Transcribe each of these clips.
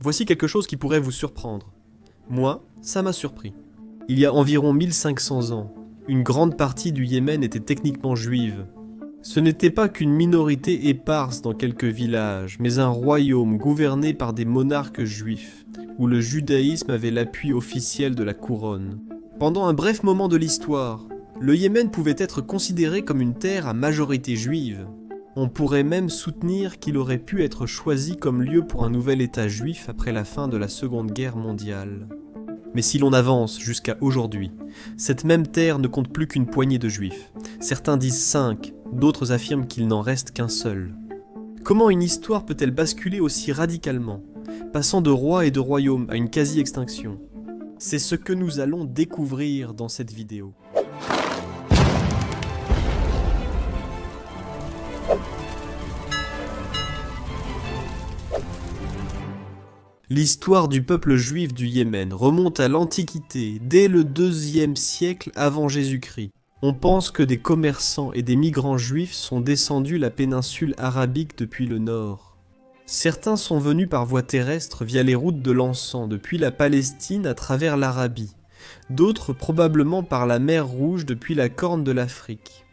Voici quelque chose qui pourrait vous surprendre. Moi, ça m'a surpris. Il y a environ 1500 ans, une grande partie du Yémen était techniquement juive. Ce n'était pas qu'une minorité éparse dans quelques villages, mais un royaume gouverné par des monarques juifs, où le judaïsme avait l'appui officiel de la couronne. Pendant un bref moment de l'histoire, le Yémen pouvait être considéré comme une terre à majorité juive. On pourrait même soutenir qu'il aurait pu être choisi comme lieu pour un nouvel État juif après la fin de la Seconde Guerre mondiale. Mais si l'on avance jusqu'à aujourd'hui, cette même terre ne compte plus qu'une poignée de juifs. Certains disent 5, d'autres affirment qu'il n'en reste qu'un seul. Comment une histoire peut-elle basculer aussi radicalement, passant de roi et de royaume à une quasi-extinction? C'est ce que nous allons découvrir dans cette vidéo. L'histoire du peuple juif du Yémen remonte à l'Antiquité, dès le IIe siècle avant Jésus-Christ. On pense que des commerçants et des migrants juifs sont descendus la péninsule arabique depuis le nord. Certains sont venus par voie terrestre via les routes de l'encens depuis la Palestine à travers l'Arabie, d'autres probablement par la mer Rouge depuis la Corne de l'Afrique.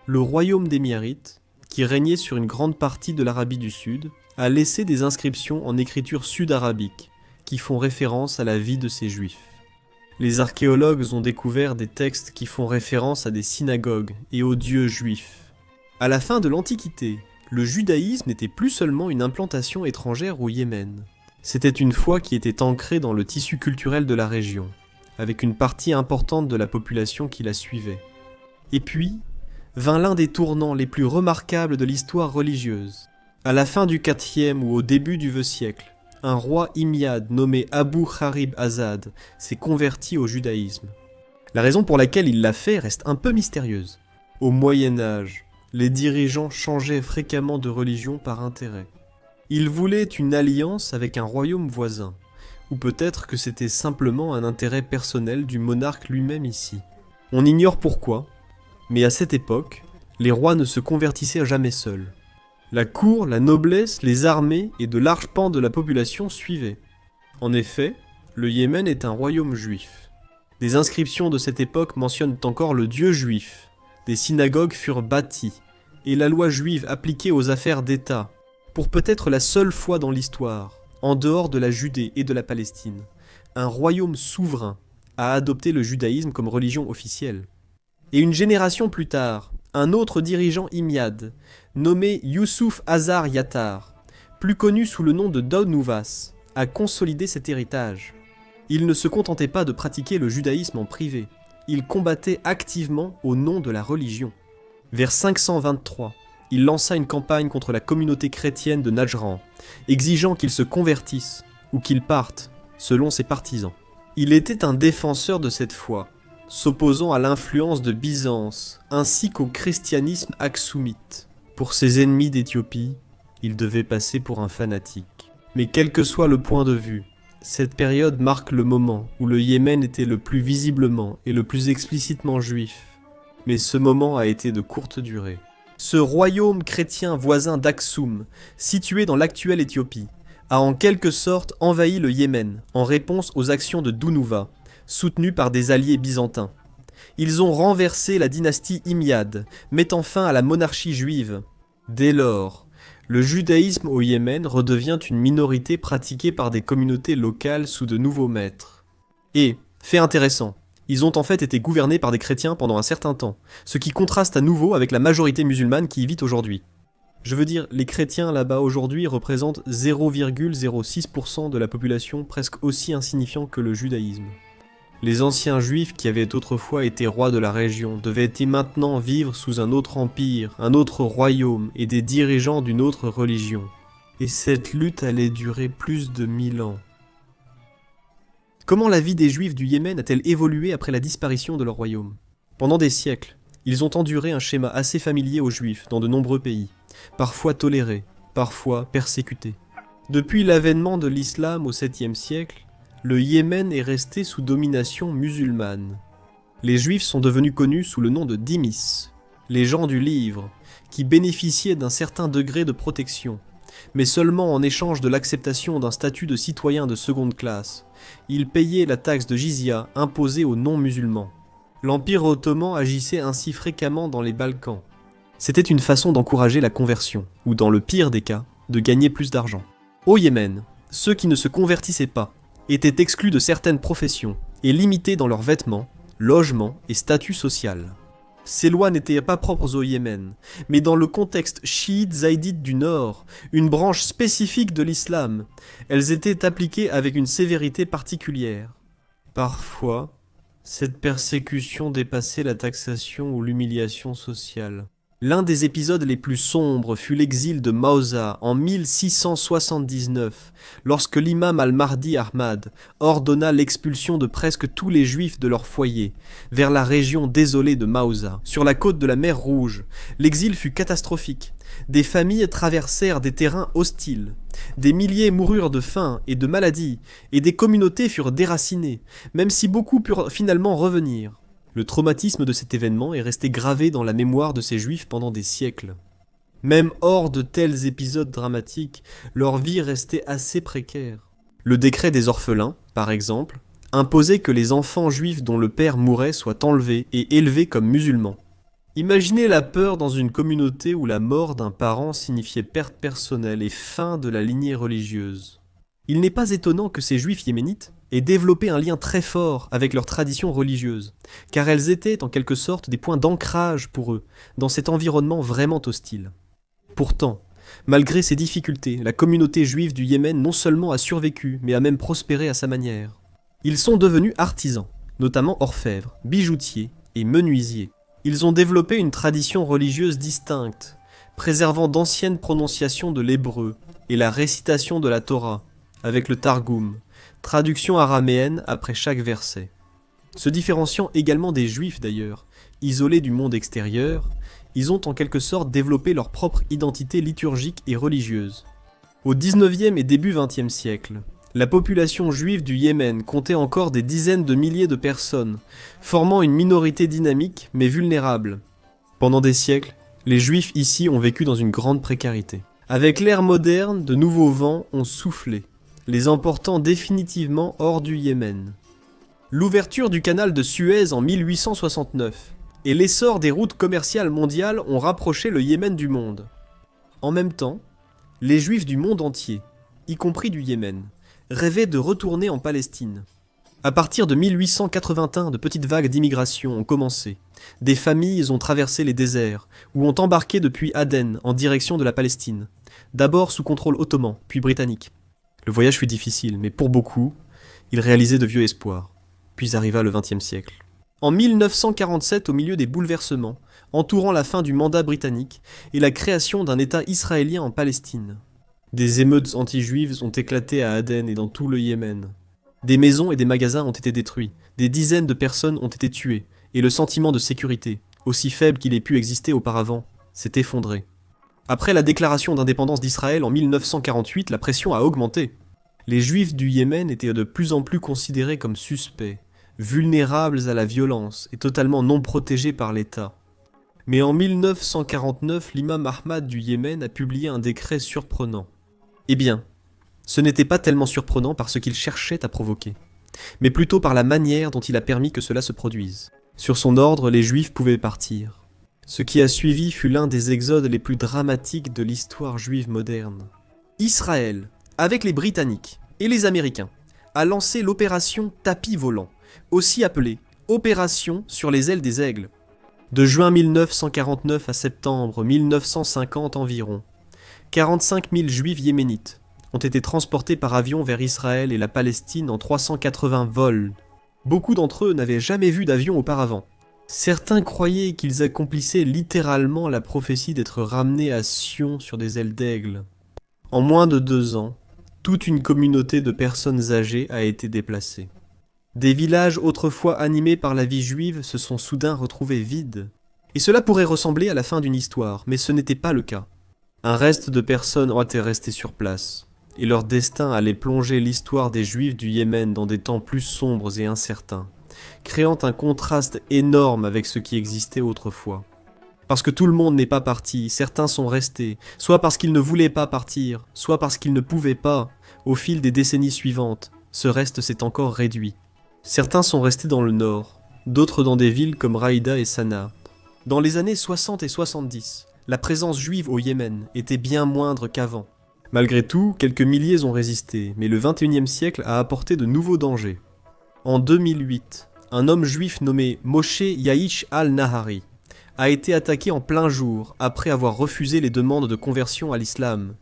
Le royaume d'Émirates, qui régnait sur une grande partie de l'Arabie du Sud, a laissé des inscriptions en écriture sud-arabique qui font référence à la vie de ces juifs. Les archéologues ont découvert des textes qui font référence à des synagogues et aux dieux juifs. À la fin de l'Antiquité, le judaïsme n'était plus seulement une implantation étrangère au Yémen. C'était une foi qui était ancrée dans le tissu culturel de la région, avec une partie importante de la population qui la suivait. Et puis, vint l'un des tournants les plus remarquables de l'histoire religieuse. À la fin du IVe ou au début du VIe siècle, un roi himyade nommé Abu Kharib Azad s'est converti au judaïsme. La raison pour laquelle il l'a fait reste un peu mystérieuse. Au Moyen-Âge, les dirigeants changeaient fréquemment de religion par intérêt. Ils voulaient une alliance avec un royaume voisin, ou peut-être que c'était simplement un intérêt personnel du monarque lui-même ici. On ignore pourquoi, mais à cette époque, les rois ne se convertissaient jamais seuls. La cour, la noblesse, les armées et de larges pans de la population suivaient. En effet, le Yémen est un royaume juif. Des inscriptions de cette époque mentionnent encore le Dieu juif. Des synagogues furent bâties, et la loi juive appliquée aux affaires d'État, pour peut-être la seule fois dans l'histoire, en dehors de la Judée et de la Palestine, un royaume souverain a adopté le judaïsme comme religion officielle. Et une génération plus tard, un autre dirigeant himyade, nommé Youssouf Azar Yattar, plus connu sous le nom de Daoudnouvas, a consolidé cet héritage. Il ne se contentait pas de pratiquer le judaïsme en privé, il combattait activement au nom de la religion. Vers 523, il lança une campagne contre la communauté chrétienne de Najran, exigeant qu'ils se convertissent ou qu'ils partent, selon ses partisans. Il était un défenseur de cette foi, s'opposant à l'influence de Byzance, ainsi qu'au christianisme aksoumite. Pour ses ennemis d'Éthiopie, il devait passer pour un fanatique. Mais quel que soit le point de vue, cette période marque le moment où le Yémen était le plus visiblement et le plus explicitement juif. Mais ce moment a été de courte durée. Ce royaume chrétien voisin d'Aksum, situé dans l'actuelle Éthiopie, a en quelque sorte envahi le Yémen en réponse aux actions de Dounouva, soutenus par des alliés byzantins. Ils ont renversé la dynastie himyade, mettant fin à la monarchie juive. Dès lors, le judaïsme au Yémen redevient une minorité pratiquée par des communautés locales sous de nouveaux maîtres. Et, fait intéressant, ils ont en fait été gouvernés par des chrétiens pendant un certain temps, ce qui contraste à nouveau avec la majorité musulmane qui y vit aujourd'hui. Je veux dire, les chrétiens là-bas aujourd'hui représentent 0,06% de la population, presque aussi insignifiant que le judaïsme. Les anciens juifs qui avaient autrefois été rois de la région devaient maintenant vivre sous un autre empire, un autre royaume et des dirigeants d'une autre religion. Et cette lutte allait durer plus de 1000 ans. Comment la vie des juifs du Yémen a-t-elle évolué après la disparition de leur royaume? Pendant des siècles, ils ont enduré un schéma assez familier aux juifs dans de nombreux pays, parfois tolérés, parfois persécutés. Depuis l'avènement de l'islam au 7e siècle, le Yémen est resté sous domination musulmane. Les Juifs sont devenus connus sous le nom de dhimmis, les gens du livre, qui bénéficiaient d'un certain degré de protection, mais seulement en échange de l'acceptation d'un statut de citoyen de seconde classe. Ils payaient la taxe de jizya imposée aux non-musulmans. L'Empire ottoman agissait ainsi fréquemment dans les Balkans. C'était une façon d'encourager la conversion, ou dans le pire des cas, de gagner plus d'argent. Au Yémen, ceux qui ne se convertissaient pas étaient exclus de certaines professions et limités dans leurs vêtements, logements et statut social. Ces lois n'étaient pas propres au Yémen, mais dans le contexte chiite zaïdite du Nord, une branche spécifique de l'islam, elles étaient appliquées avec une sévérité particulière. Parfois, cette persécution dépassait la taxation ou l'humiliation sociale. L'un des épisodes les plus sombres fut l'exil de Maouza en 1679, lorsque l'imam al-Mahdi Ahmad ordonna l'expulsion de presque tous les juifs de leur foyer, vers la région désolée de Maouza, sur la côte de la mer Rouge. L'exil fut catastrophique. Des familles traversèrent des terrains hostiles. Des milliers moururent de faim et de maladie, et des communautés furent déracinées, même si beaucoup purent finalement revenir. Le traumatisme de cet événement est resté gravé dans la mémoire de ces juifs pendant des siècles. Même hors de tels épisodes dramatiques, leur vie restait assez précaire. Le décret des orphelins, par exemple, imposait que les enfants juifs dont le père mourait soient enlevés et élevés comme musulmans. Imaginez la peur dans une communauté où la mort d'un parent signifiait perte personnelle et fin de la lignée religieuse. Il n'est pas étonnant que ces juifs yéménites aient développé un lien très fort avec leurs traditions religieuses, car elles étaient en quelque sorte des points d'ancrage pour eux, dans cet environnement vraiment hostile. Pourtant, malgré ces difficultés, la communauté juive du Yémen non seulement a survécu, mais a même prospéré à sa manière. Ils sont devenus artisans, notamment orfèvres, bijoutiers et menuisiers. Ils ont développé une tradition religieuse distincte, préservant d'anciennes prononciations de l'hébreu et la récitation de la Torah, avec le Targum, traduction araméenne après chaque verset. Se différenciant également des Juifs d'ailleurs, isolés du monde extérieur, ils ont en quelque sorte développé leur propre identité liturgique et religieuse. Au XIXe et début XXe siècle, la population juive du Yémen comptait encore des dizaines de milliers de personnes, formant une minorité dynamique mais vulnérable. Pendant des siècles, les Juifs ici ont vécu dans une grande précarité. Avec l'ère moderne, de nouveaux vents ont soufflé, les emportant définitivement hors du Yémen. L'ouverture du canal de Suez en 1869 et l'essor des routes commerciales mondiales ont rapproché le Yémen du monde. En même temps, les Juifs du monde entier, y compris du Yémen, rêvaient de retourner en Palestine. À partir de 1881, de petites vagues d'immigration ont commencé. Des familles ont traversé les déserts, ou ont embarqué depuis Aden en direction de la Palestine, d'abord sous contrôle ottoman, puis britannique. Le voyage fut difficile, mais pour beaucoup, ils réalisaient de vieux espoirs. Puis arriva le XXe siècle. En 1947, au milieu des bouleversements, entourant la fin du mandat britannique et la création d'un État israélien en Palestine. Des émeutes anti-juives ont éclaté à Aden et dans tout le Yémen. Des maisons et des magasins ont été détruits, des dizaines de personnes ont été tuées, et le sentiment de sécurité, aussi faible qu'il ait pu exister auparavant, s'est effondré. Après la déclaration d'indépendance d'Israël en 1948, la pression a augmenté. Les Juifs du Yémen étaient de plus en plus considérés comme suspects, vulnérables à la violence et totalement non protégés par l'État. Mais en 1949, l'imam Ahmad du Yémen a publié un décret surprenant. Eh bien, ce n'était pas tellement surprenant par ce qu'il cherchait à provoquer, mais plutôt par la manière dont il a permis que cela se produise. Sur son ordre, les Juifs pouvaient partir. Ce qui a suivi fut l'un des exodes les plus dramatiques de l'histoire juive moderne. Israël, avec les Britanniques et les Américains, a lancé l'opération Tapis volant, aussi appelée Opération sur les ailes des aigles. De juin 1949 à septembre 1950 environ, 45 000 juifs yéménites ont été transportés par avion vers Israël et la Palestine en 380 vols. Beaucoup d'entre eux n'avaient jamais vu d'avion auparavant. Certains croyaient qu'ils accomplissaient littéralement la prophétie d'être ramenés à Sion sur des ailes d'aigle. En moins de 2 ans, toute une communauté de personnes âgées a été déplacée. Des villages autrefois animés par la vie juive se sont soudain retrouvés vides. Et cela pourrait ressembler à la fin d'une histoire, mais ce n'était pas le cas. Un reste de personnes été restées sur place, et leur destin allait plonger l'histoire des Juifs du Yémen dans des temps plus sombres et incertains, créant un contraste énorme avec ce qui existait autrefois. Parce que tout le monde n'est pas parti, certains sont restés, soit parce qu'ils ne voulaient pas partir, soit parce qu'ils ne pouvaient pas. Au fil des décennies suivantes, ce reste s'est encore réduit. Certains sont restés dans le nord, d'autres dans des villes comme Raïda et Sanaa. Dans les années 60 et 70, la présence juive au Yémen était bien moindre qu'avant. Malgré tout, quelques milliers ont résisté, mais le XXIe siècle a apporté de nouveaux dangers. En 2008, un homme juif nommé Moshe Yaish al-Nahari a été attaqué en plein jour après avoir refusé les demandes de conversion à l'islam.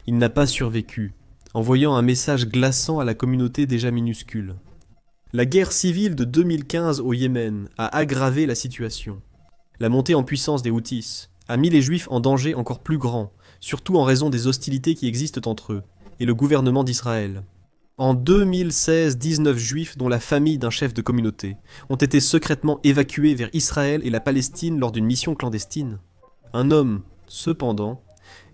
Il n'a pas survécu, envoyant un message glaçant à la communauté déjà minuscule. La guerre civile de 2015 au Yémen a aggravé la situation. La montée en puissance des Houthis a mis les Juifs en danger encore plus grand, surtout en raison des hostilités qui existent entre eux et le gouvernement d'Israël. En 2016, 19 Juifs, dont la famille d'un chef de communauté, ont été secrètement évacués vers Israël et la Palestine lors d'une mission clandestine. Un homme, cependant,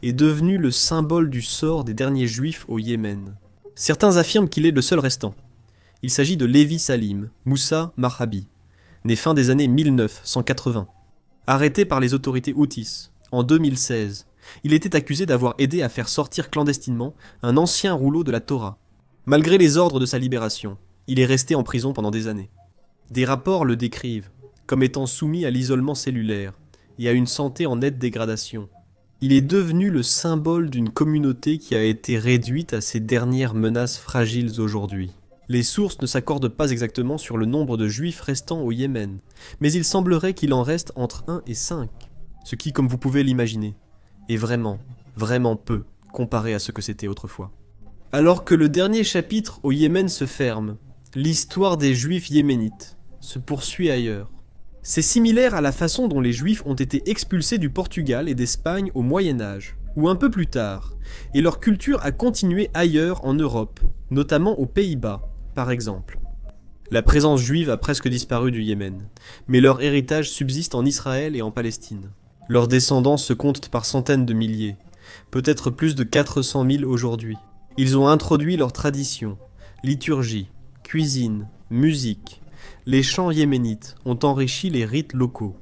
est devenu le symbole du sort des derniers Juifs au Yémen. Certains affirment qu'il est le seul restant. Il s'agit de Levi Salim, Moussa Marhabi, né fin des années 1980. Arrêté par les autorités houthis en 2016, il était accusé d'avoir aidé à faire sortir clandestinement un ancien rouleau de la Torah. Malgré les ordres de sa libération, il est resté en prison pendant des années. Des rapports le décrivent comme étant soumis à l'isolement cellulaire et à une santé en nette dégradation. Il est devenu le symbole d'une communauté qui a été réduite à ses dernières menaces fragiles aujourd'hui. Les sources ne s'accordent pas exactement sur le nombre de juifs restants au Yémen, mais il semblerait qu'il en reste entre 1 et 5, ce qui, comme vous pouvez l'imaginer, est vraiment, vraiment peu comparé à ce que c'était autrefois. Alors que le dernier chapitre au Yémen se ferme, l'histoire des juifs yéménites se poursuit ailleurs. C'est similaire à la façon dont les juifs ont été expulsés du Portugal et d'Espagne au Moyen-Âge, ou un peu plus tard, et leur culture a continué ailleurs en Europe, notamment aux Pays-Bas, par exemple. La présence juive a presque disparu du Yémen, mais leur héritage subsiste en Israël et en Palestine. Leurs descendants se comptent par centaines de milliers, peut-être plus de 400 000 aujourd'hui. Ils ont introduit leurs traditions, liturgie, cuisine, musique. Les chants yéménites ont enrichi les rites locaux.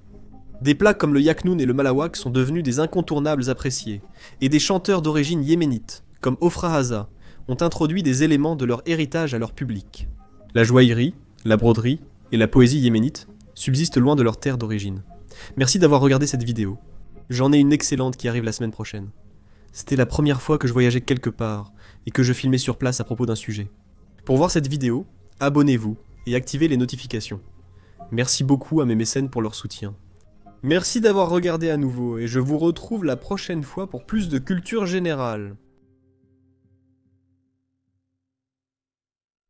Des plats comme le yaknoun et le malawak sont devenus des incontournables appréciés, et des chanteurs d'origine yéménite, comme Ofra Haza, ont introduit des éléments de leur héritage à leur public. La joaillerie, la broderie et la poésie yéménite subsistent loin de leur terre d'origine. Merci d'avoir regardé cette vidéo. J'en ai une excellente qui arrive la semaine prochaine. C'était la première fois que je voyageais quelque part et que je filmais sur place à propos d'un sujet. Pour voir cette vidéo, abonnez-vous et activez les notifications. Merci beaucoup à mes mécènes pour leur soutien. Merci d'avoir regardé à nouveau et je vous retrouve la prochaine fois pour plus de culture générale.